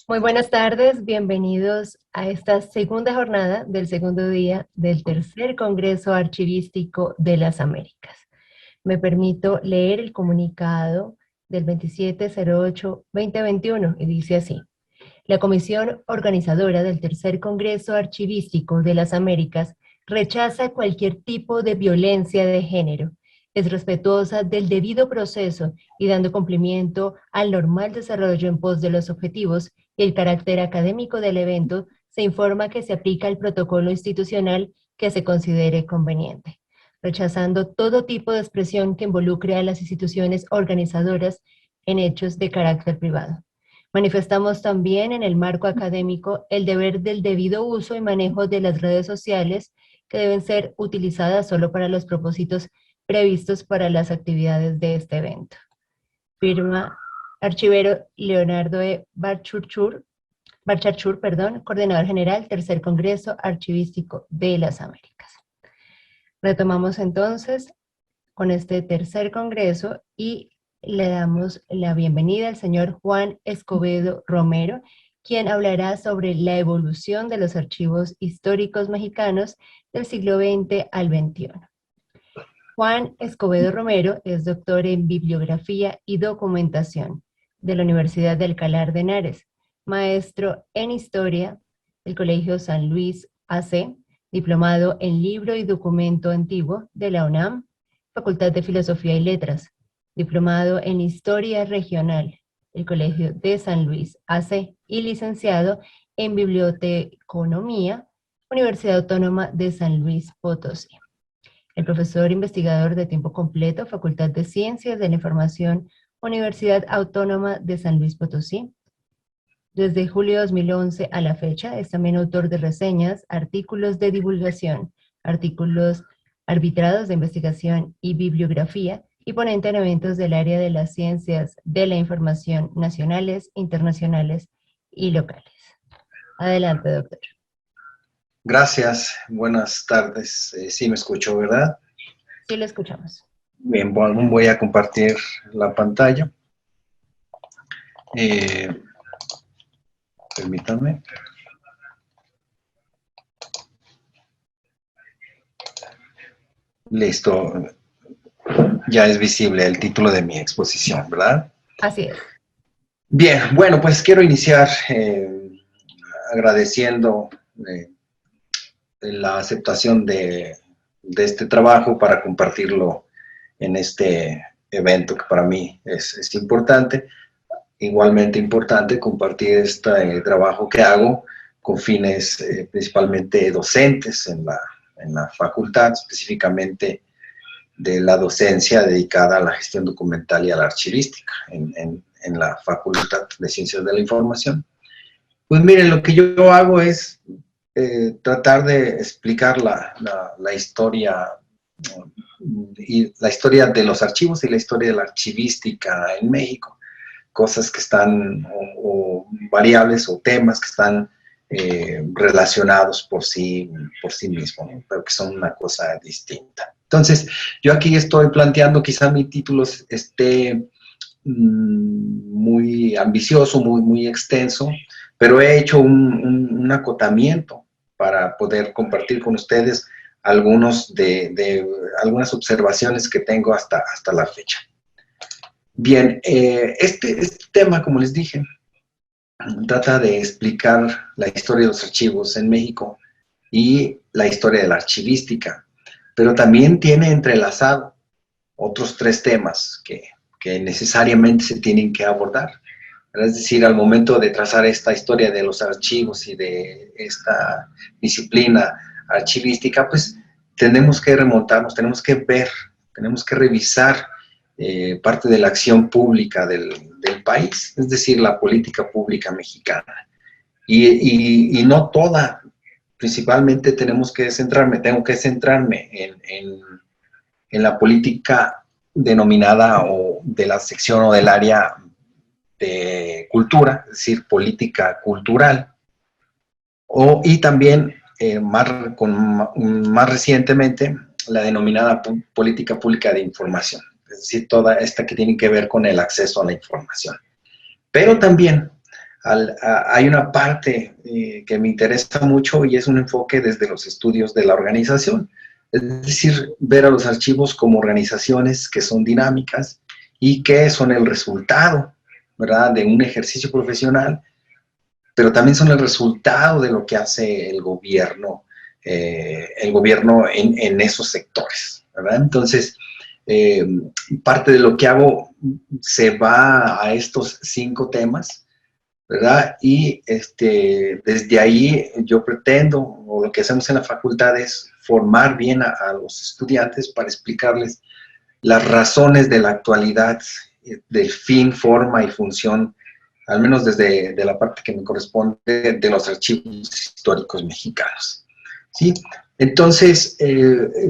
Muy buenas tardes, bienvenidos a esta segunda jornada del segundo día del tercer Congreso Archivístico de las Américas. Me permito leer el comunicado del 2708-2021 y dice así: la Comisión Organizadora del Tercer Congreso Archivístico de las Américas rechaza cualquier tipo de violencia de género. Es respetuosa del debido proceso y dando cumplimiento al normal desarrollo en pos de los objetivos y el carácter académico del evento, se informa que se aplica el protocolo institucional que se considere conveniente, rechazando todo tipo de expresión que involucre a las instituciones organizadoras en hechos de carácter privado. Manifestamos también en el marco académico el deber del debido uso y manejo de las redes sociales que deben ser utilizadas solo para los propósitos previstos para las actividades de este evento. Firma Archivero Leonardo Barchachur, Coordinador General, Tercer Congreso Archivístico de las Américas. Retomamos entonces con este tercer congreso y le damos la bienvenida al señor Juan Escobedo Romero, quien hablará sobre la evolución de los archivos históricos mexicanos del siglo XX al XXI. Juan Escobedo Romero es doctor en Bibliografía y Documentación de la Universidad de Alcalá de Henares, maestro en Historia del Colegio San Luis AC, diplomado en Libro y Documento Antiguo de la UNAM, Facultad de Filosofía y Letras, diplomado en Historia Regional del Colegio de San Luis AC y licenciado en Biblioteconomía, Universidad Autónoma de San Luis Potosí. El profesor investigador de tiempo completo, Facultad de Ciencias de la Información, Universidad Autónoma de San Luis Potosí. Desde julio de 2011 a la fecha, es también autor de reseñas, artículos de divulgación, artículos arbitrados de investigación y bibliografía, y ponente en eventos del área de las ciencias de la información nacionales, internacionales y locales. Adelante, doctor. Gracias, buenas tardes. Sí me escucho, ¿verdad? Sí, lo escuchamos. Bien, bueno, voy a compartir la pantalla. Permítanme. Listo. Ya es visible el título de mi exposición, ¿verdad? Así es. Bien, bueno, pues quiero iniciar agradeciendo la aceptación de este trabajo para compartirlo en este evento que para mí es importante. Igualmente importante compartir este trabajo que hago con fines principalmente docentes en la facultad, específicamente de la docencia dedicada a la gestión documental y a la archivística en la Facultad de Ciencias de la Información. Pues miren, lo que yo hago es tratar de explicar la historia y la historia de los archivos y la historia de la archivística en México, cosas que están, o variables o temas que están relacionados por sí mismos, ¿no? Pero que son una cosa distinta. Entonces, yo aquí estoy planteando, quizá mi título esté muy ambicioso, muy extenso, pero he hecho un acotamiento para poder compartir con ustedes algunas observaciones que tengo hasta la fecha. Bien, este tema, como les dije, trata de explicar la historia de los archivos en México y la historia de la archivística, pero también tiene entrelazado otros tres temas que necesariamente se tienen que abordar. Es decir, al momento de trazar esta historia de los archivos y de esta disciplina archivística, pues tenemos que remontarnos, tenemos que ver, tenemos que revisar parte de la acción pública del país, es decir, la política pública mexicana. Y no toda, principalmente tengo que centrarme en la política denominada o de la sección o del área de cultura, es decir, política cultural, y también más recientemente la denominada política pública de información, es decir, toda esta que tiene que ver con el acceso a la información. Pero también hay una parte que me interesa mucho y es un enfoque desde los estudios de la organización. Es decir, ver a los archivos como organizaciones que son dinámicas y que son el resultado, ¿verdad?, de un ejercicio profesional, pero también son el resultado de lo que hace el gobierno en esos sectores, ¿verdad? Entonces, parte de lo que hago se va a estos 5 temas, ¿verdad? Y desde ahí yo pretendo, o lo que hacemos en la facultad es formar bien a los estudiantes para explicarles las razones de la actualidad, del fin, forma y función, al menos desde de la parte que me corresponde, de los archivos históricos mexicanos, ¿sí? Entonces,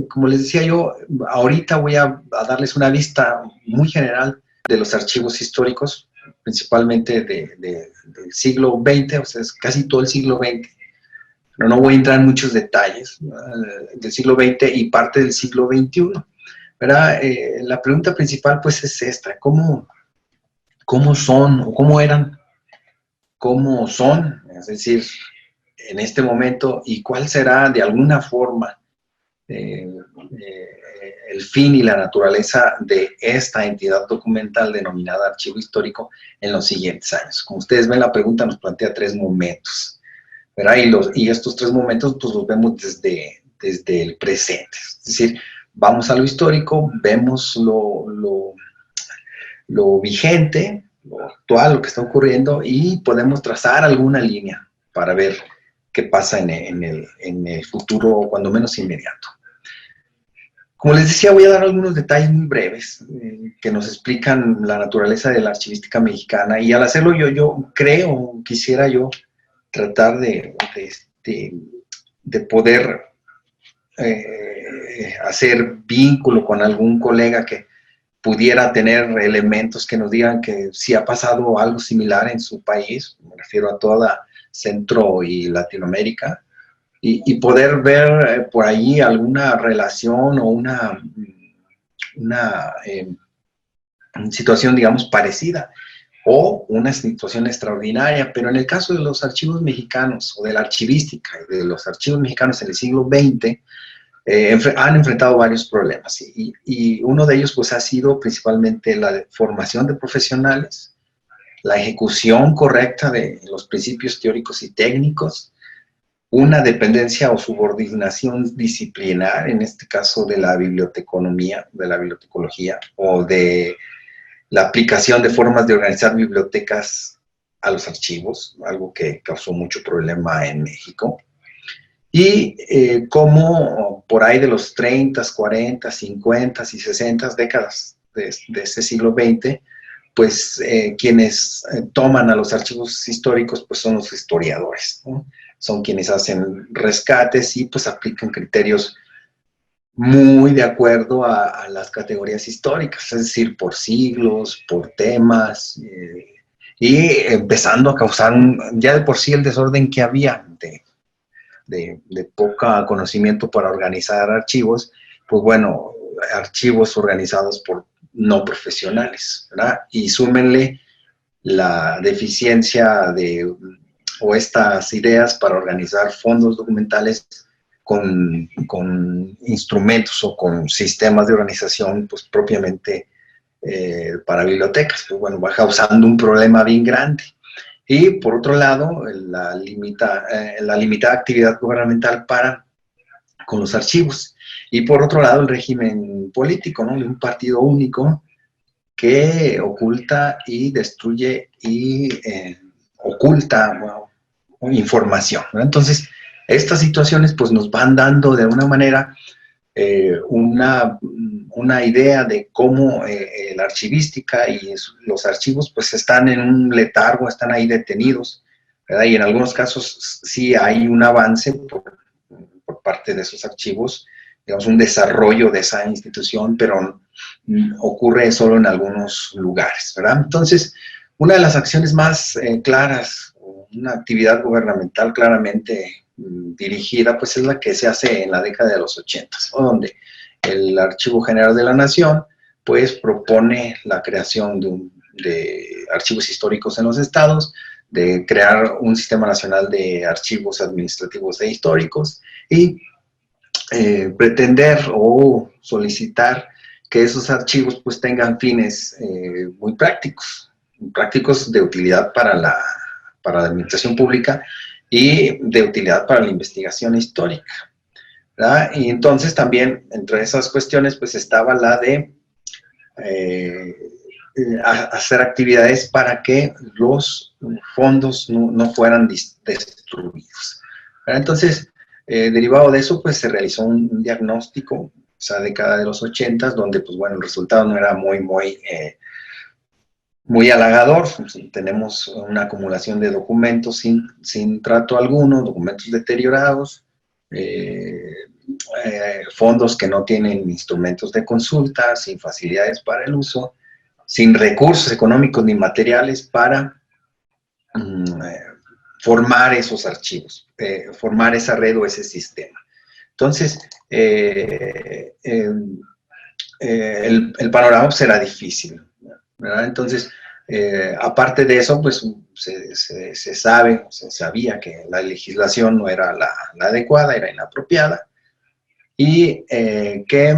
como les decía yo, ahorita voy a darles una vista muy general de los archivos históricos, principalmente del siglo XX, o sea, es casi todo el siglo XX, pero no voy a entrar en muchos detalles del siglo XX y parte del siglo XXI, ¿verdad? La pregunta principal, pues, es esta: ¿cómo son, o cómo eran, cómo son, es decir, en este momento, y cuál será de alguna forma el fin y la naturaleza de esta entidad documental denominada archivo histórico en los siguientes años? Como ustedes ven, la pregunta nos plantea 3 momentos, ¿verdad? Y estos 3 momentos pues los vemos desde el presente, es decir, vamos a lo histórico, vemos lo vigente, lo actual, lo que está ocurriendo, y podemos trazar alguna línea para ver qué pasa en el futuro, cuando menos inmediato. Como les decía, voy a dar algunos detalles muy breves que nos explican la naturaleza de la archivística mexicana, y al hacerlo yo quisiera yo tratar de poder hacer vínculo con algún colega que pudiera tener elementos que nos digan que sí ha pasado algo similar en su país, me refiero a toda Centro y Latinoamérica, y poder ver por ahí alguna relación o una situación, digamos, parecida, o una situación extraordinaria. Pero en el caso de los archivos mexicanos, o de la archivística, de los archivos mexicanos en el siglo XX, han enfrentado varios problemas, y uno de ellos pues ha sido principalmente la formación de profesionales, la ejecución correcta de los principios teóricos y técnicos, una dependencia o subordinación disciplinar, en este caso de la biblioteconomía, de la bibliotecología, o de la aplicación de formas de organizar bibliotecas a los archivos, algo que causó mucho problema en México. Y cómo por ahí de los 30, 40, 50 y 60 décadas de este siglo XX, pues quienes toman a los archivos históricos pues son los historiadores, ¿no? Son quienes hacen rescates y pues aplican criterios muy de acuerdo a las categorías históricas, es decir, por siglos, por temas, y empezando a causar ya de por sí el desorden que había de poca conocimiento para organizar archivos, pues bueno, archivos organizados por no profesionales, ¿verdad? Y súmenle la deficiencia o estas ideas para organizar fondos documentales con instrumentos o con sistemas de organización, pues propiamente para bibliotecas, pues bueno, va causando un problema bien grande. Y por otro lado, la limitada actividad gubernamental con los archivos. Y por otro lado, el régimen político, ¿no?, de un partido único que oculta y destruye y oculta, bueno, información, ¿no? Entonces, estas situaciones pues nos van dando de alguna manera una idea de cómo la archivística y los archivos pues están en un letargo, están ahí detenidos, ¿verdad? Y en algunos casos sí hay un avance por parte de esos archivos, digamos, un desarrollo de esa institución, pero ocurre solo en algunos lugares, ¿verdad? Entonces, una de las acciones más claras, una actividad gubernamental claramente dirigida, pues es la que se hace en la década de los 80, ¿no?, donde el Archivo General de la Nación pues propone la creación de archivos históricos en los estados, de crear un sistema nacional de archivos administrativos e históricos y pretender o solicitar que esos archivos pues tengan fines muy prácticos de utilidad para la administración pública y de utilidad para la investigación histórica, ¿verdad? Y entonces también entre esas cuestiones pues estaba la de hacer actividades para que los fondos no fueran destruidos, ¿verdad? Entonces, derivado de eso, pues se realizó un diagnóstico, esa década de los 80, donde, pues bueno, el resultado no era muy halagador. Tenemos una acumulación de documentos sin trato alguno, documentos deteriorados, fondos que no tienen instrumentos de consulta, sin facilidades para el uso, sin recursos económicos ni materiales para formar esos archivos, formar esa red o ese sistema. Entonces, el panorama será difícil, ¿verdad? Entonces, aparte de eso, pues se sabía que la legislación no era la adecuada, era inapropiada, y que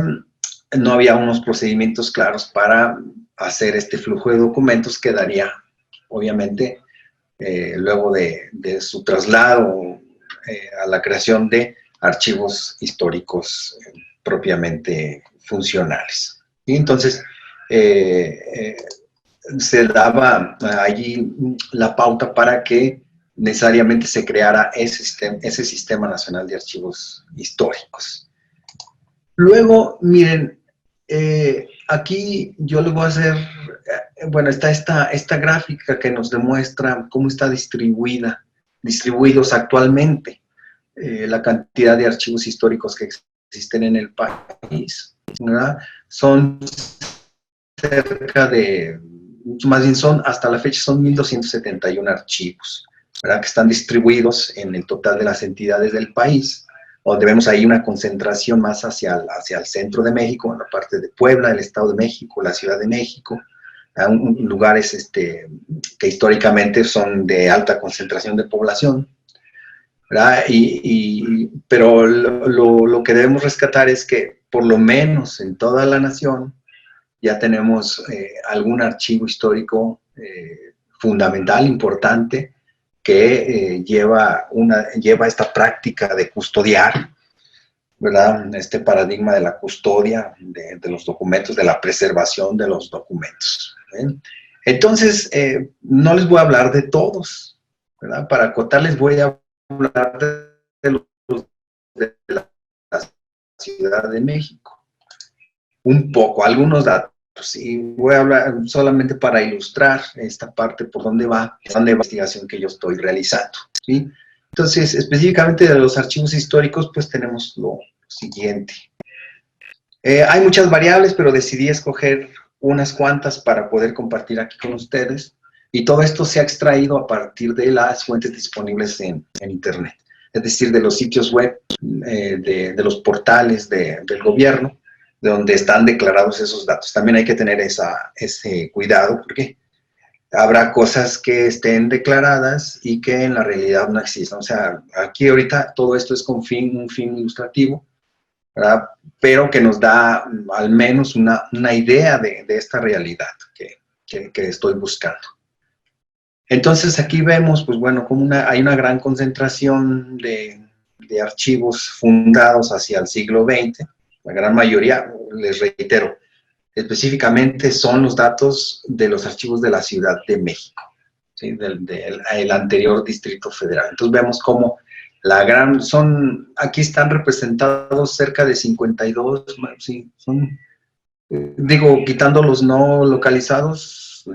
no había unos procedimientos claros para hacer este flujo de documentos que daría, obviamente, luego de su traslado a la creación de archivos históricos propiamente funcionales. Y entonces se daba allí la pauta para que necesariamente se creara ese sistema nacional de archivos históricos. Luego, miren, aquí yo les voy a hacer, bueno, está esta gráfica que nos demuestra cómo está distribuidos actualmente la cantidad de archivos históricos que existen en el país, ¿verdad? Son cerca de, más bien son, hasta la fecha son 1.271 archivos, ¿verdad? Que están distribuidos en el total de las entidades del país, donde vemos ahí una concentración más hacia el centro de México, en la parte de Puebla, el Estado de México, la Ciudad de México, lugares que históricamente son de alta concentración de población, ¿verdad? Pero lo que debemos rescatar es que por lo menos en toda la nación ya tenemos algún archivo histórico fundamental, importante, que lleva esta práctica de custodiar, ¿verdad? Este paradigma de la custodia de los documentos, de la preservación de los documentos, ¿eh? Entonces, no les voy a hablar de todos, ¿verdad? Para acotarles voy a hablar de los de la Ciudad de México. Un poco, algunos datos. Y voy a hablar solamente para ilustrar esta parte por dónde va la investigación que yo estoy realizando, ¿sí? Entonces, específicamente de los archivos históricos, pues tenemos lo siguiente. Hay muchas variables, pero decidí escoger unas cuantas para poder compartir aquí con ustedes. Y todo esto se ha extraído a partir de las fuentes disponibles en Internet. Es decir, de los sitios web, de los portales del gobierno, de donde están declarados esos datos. También hay que tener ese cuidado, porque habrá cosas que estén declaradas y que en la realidad no existen. O sea, aquí ahorita todo esto es con un fin ilustrativo, ¿verdad? Pero que nos da al menos una idea de esta realidad que estoy buscando. Entonces aquí vemos, pues bueno, como hay una gran concentración de archivos fundados hacia el siglo XX. La gran mayoría, les reitero, específicamente son los datos de los archivos de la Ciudad de México, ¿sí? del anterior Distrito Federal. Entonces vemos cómo aquí están representados cerca de 52, sí, digo, quitando los no localizados,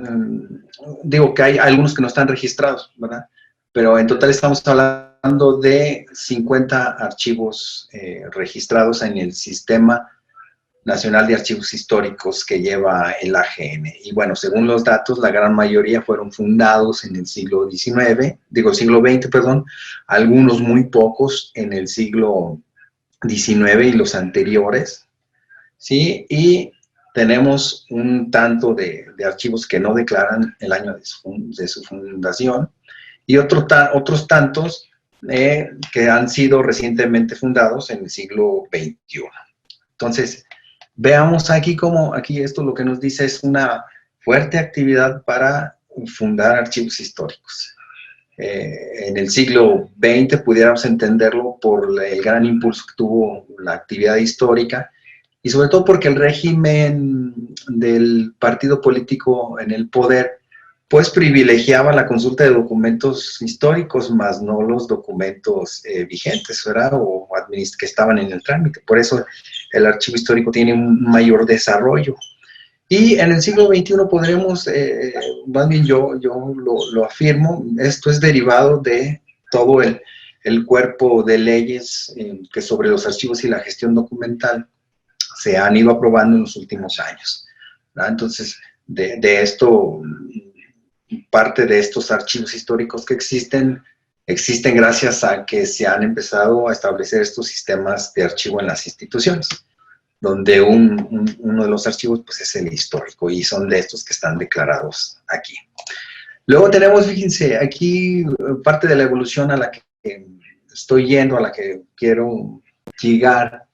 digo que hay algunos que no están registrados, ¿verdad? Pero en total estamos hablando de 50 archivos registrados en el Sistema Nacional de Archivos Históricos que lleva el AGN. Y bueno, según los datos, la gran mayoría fueron fundados en el siglo XX, perdón, algunos muy pocos en el siglo XIX y los anteriores, ¿sí? Y tenemos un tanto de archivos que no declaran el año de su fundación, y otros tantos que han sido recientemente fundados en el siglo XXI. Entonces, veamos aquí cómo, aquí esto lo que nos dice es una fuerte actividad para fundar archivos históricos. En el siglo XX pudiéramos entenderlo por el gran impulso que tuvo la actividad histórica y sobre todo porque el régimen del partido político en el poder pues privilegiaba la consulta de documentos históricos más no los documentos vigentes, ¿verdad? O que estaban en el trámite. Por eso el archivo histórico tiene un mayor desarrollo. Y en el siglo XXI podremos, más bien yo lo afirmo, esto es derivado de todo el cuerpo de leyes que sobre los archivos y la gestión documental se han ido aprobando en los últimos años, ¿verdad? Entonces, de esto, parte de estos archivos históricos que existen gracias a que se han empezado a establecer estos sistemas de archivo en las instituciones, donde uno de los archivos pues, es el histórico, y son de estos que están declarados aquí. Luego tenemos, fíjense, aquí parte de la evolución a la que estoy yendo, a la que quiero llegar,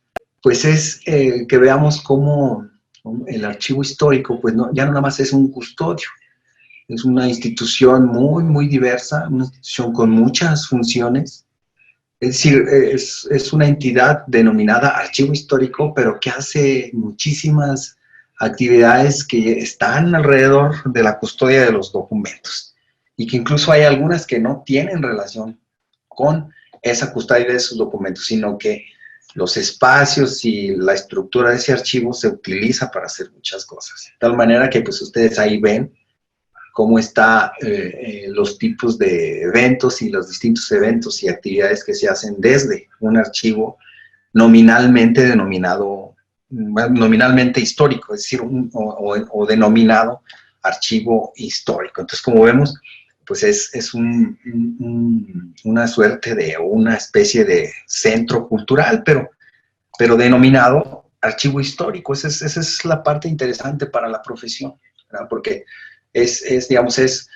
pues es que veamos cómo el archivo histórico, pues ya no nada más es un custodio, es una institución muy, muy diversa, una institución con muchas funciones. Es decir, es una entidad denominada archivo histórico, pero que hace muchísimas actividades que están alrededor de la custodia de los documentos y que incluso hay algunas que no tienen relación con esa custodia de esos documentos, sino que los espacios y la estructura de ese archivo se utiliza para hacer muchas cosas. De tal manera que pues ustedes ahí ven cómo están los tipos de eventos y los distintos eventos y actividades que se hacen desde un archivo nominalmente nominalmente histórico, es decir, o denominado archivo histórico. Entonces, como vemos, pues es una suerte de, una especie de centro cultural, pero denominado archivo histórico. Esa es la parte interesante para la profesión, ¿verdad? Porque digamos, es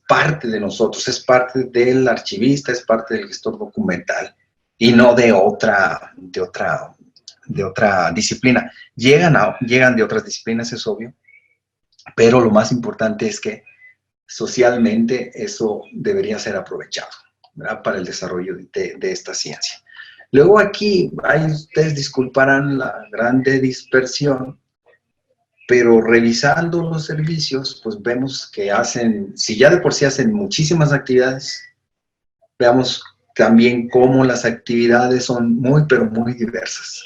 parte de nosotros, es parte del archivista, es parte del gestor documental y no de otra disciplina. Llegan de otras disciplinas, es obvio, pero lo más importante es que socialmente eso debería ser aprovechado, ¿verdad? Para el desarrollo de esta ciencia. Luego aquí, ustedes disculparán la grande dispersión, pero revisando los servicios, pues vemos que hacen, si ya de por sí hacen muchísimas actividades, veamos también cómo las actividades son muy, pero muy diversas,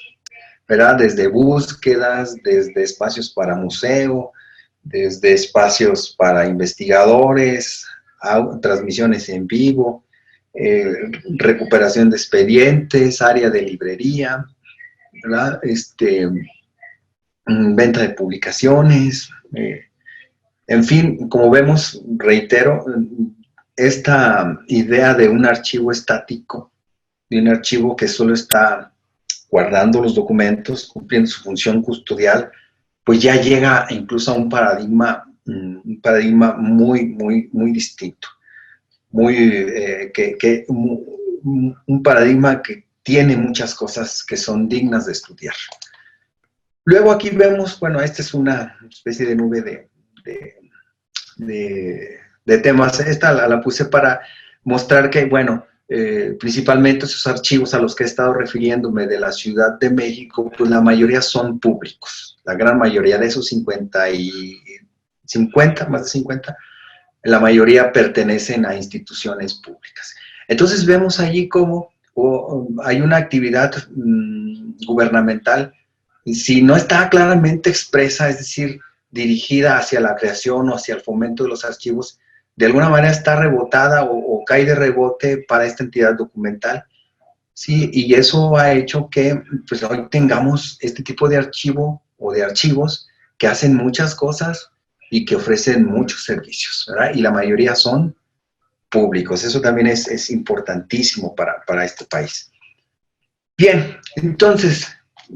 ¿verdad? Desde búsquedas, desde espacios para museo, desde espacios para investigadores, transmisiones en vivo, recuperación de expedientes, área de librería, ¿verdad? Venta de publicaciones, en fin, como vemos, reitero, esta idea de un archivo estático, de un archivo que solo está guardando los documentos, cumpliendo su función custodial, pues ya llega incluso a un paradigma muy, muy, muy distinto, un paradigma que tiene muchas cosas que son dignas de estudiar. Luego aquí vemos, bueno, esta es una especie de nube de temas. Esta la puse para mostrar que, bueno, principalmente esos archivos a los que he estado refiriéndome de la Ciudad de México, pues la mayoría son públicos. La gran mayoría de esos 50, más de 50, la mayoría pertenecen a instituciones públicas. Entonces vemos allí cómo hay una actividad gubernamental. Si no está claramente expresa, es decir, dirigida hacia la creación o hacia el fomento de los archivos, de alguna manera está rebotada o cae de rebote para esta entidad documental, ¿sí? Y eso ha hecho que pues, hoy tengamos este tipo de archivo o de archivos que hacen muchas cosas y que ofrecen muchos servicios, ¿verdad? Y la mayoría son públicos. Eso también es importantísimo para este país. Bien, entonces,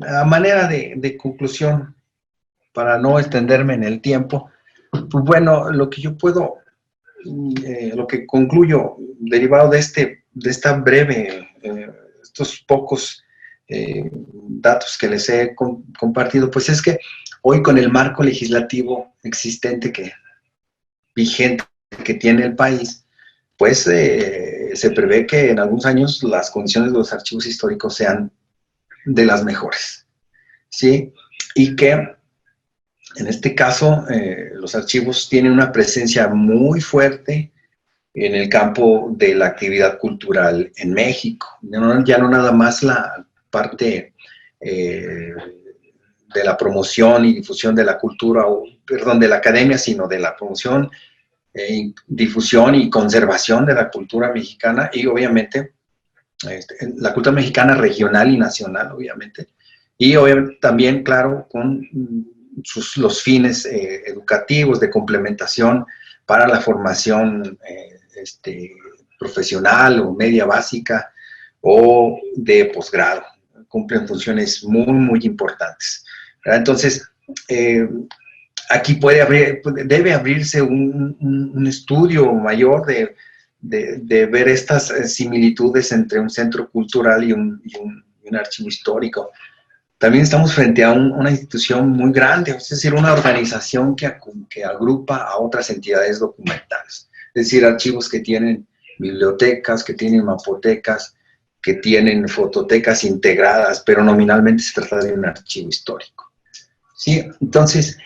a manera de conclusión, para no extenderme en el tiempo, pues bueno, lo que yo puedo lo que concluyo, derivado de esta breve, estos pocos datos que les he compartido, pues es que hoy con el marco legislativo existente vigente que tiene el país, pues se prevé que en algunos años las condiciones de los archivos históricos sean de las mejores, ¿sí? Y que en este caso los archivos tienen una presencia muy fuerte en el campo de la actividad cultural en México. Ya no nada más la parte de la promoción y difusión de la cultura, perdón, de la academia, sino de la promoción, difusión y conservación de la cultura mexicana y obviamente la cultura mexicana regional y nacional, obviamente. Y obviamente también, claro, con los fines educativos de complementación para la formación profesional o media básica o de posgrado. Cumplen funciones muy, muy importantes, ¿verdad? Entonces, aquí debe abrirse un estudio mayor de ver estas similitudes entre un centro cultural y un archivo histórico. También estamos frente a una institución muy grande, es decir, una organización que agrupa a otras entidades documentales, es decir, archivos que tienen bibliotecas, que tienen mapotecas, que tienen fototecas integradas, pero nominalmente se trata de un archivo histórico. Sí, entonces,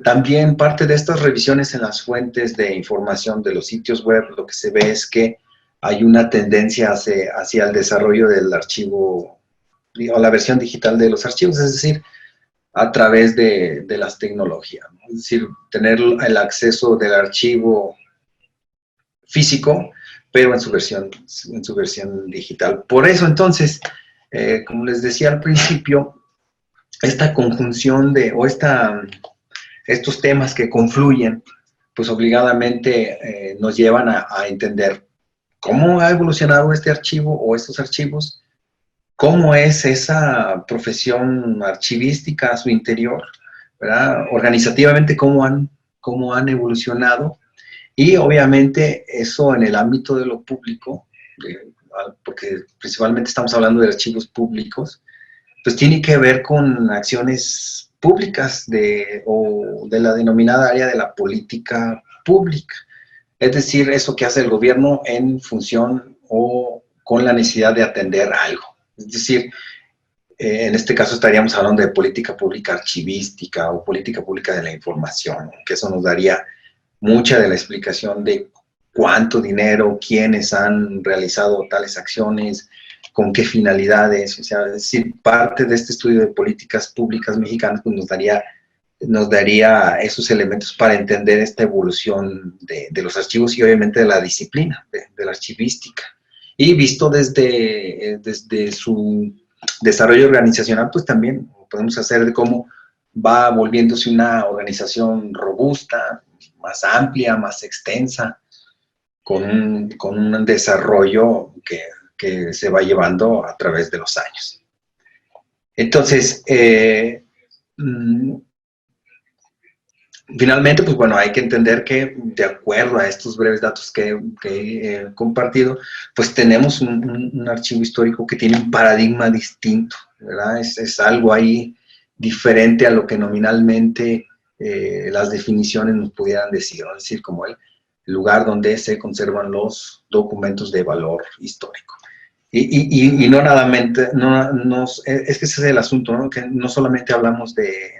también parte de estas revisiones en las fuentes de información de los sitios web, lo que se ve es que hay una tendencia hacia el desarrollo del archivo o la versión digital de los archivos, es decir, a través de las tecnologías, ¿no? Es decir, tener el acceso del archivo físico, pero en su versión digital. Por eso, entonces, como les decía al principio, esta conjunción estos temas que confluyen, pues obligadamente nos llevan a entender cómo ha evolucionado este archivo o estos archivos, cómo es esa profesión archivística a su interior, ¿verdad? Organizativamente, cómo han evolucionado, y obviamente eso en el ámbito de lo público, porque principalmente estamos hablando de archivos públicos, pues tiene que ver con acciones públicas o de la denominada área de la política pública. Es decir, eso que hace el gobierno en función o con la necesidad de atender algo. Es decir, en este caso estaríamos hablando de política pública archivística o política pública de la información, que eso nos daría mucha de la explicación de cuánto dinero, quiénes han realizado tales acciones, con qué finalidades, o sea, es decir, parte de este estudio de políticas públicas mexicanas pues nos daría esos elementos para entender esta evolución de los archivos y obviamente de la disciplina, de la archivística. Y visto desde su desarrollo organizacional, pues también podemos hacer de cómo va volviéndose una organización robusta, más amplia, más extensa, con un desarrollo que se va llevando a través de los años. Entonces, finalmente, pues bueno, hay que entender que de acuerdo a estos breves datos que he compartido, pues tenemos un archivo histórico que tiene un paradigma distinto, ¿verdad? Es algo ahí diferente a lo que nominalmente las definiciones nos pudieran decir, ¿no? Es decir, como el lugar donde se conservan los documentos de valor histórico. Y no nada no, es que ese es el asunto, ¿no? Que no solamente hablamos de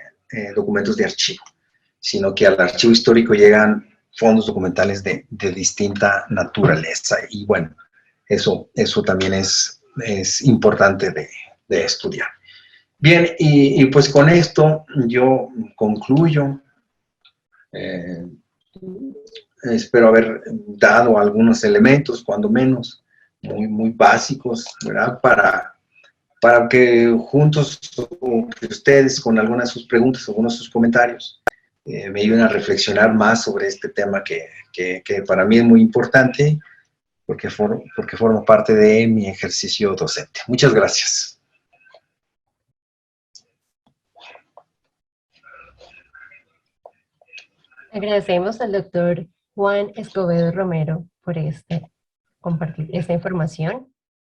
documentos de archivo, sino que al archivo histórico llegan fondos documentales de distinta naturaleza. Y bueno, eso también es importante de estudiar. Bien, y pues con esto yo concluyo. Espero haber dado algunos elementos, cuando menos, muy, muy básicos, ¿verdad? Para que juntos, o que ustedes, con algunas de sus preguntas, algunos de sus comentarios, me ayuden a reflexionar más sobre este tema que para mí es muy importante, porque forma parte de mi ejercicio docente. Muchas gracias. Agradecemos al doctor Juan Escobedo Romero por compartir esta información.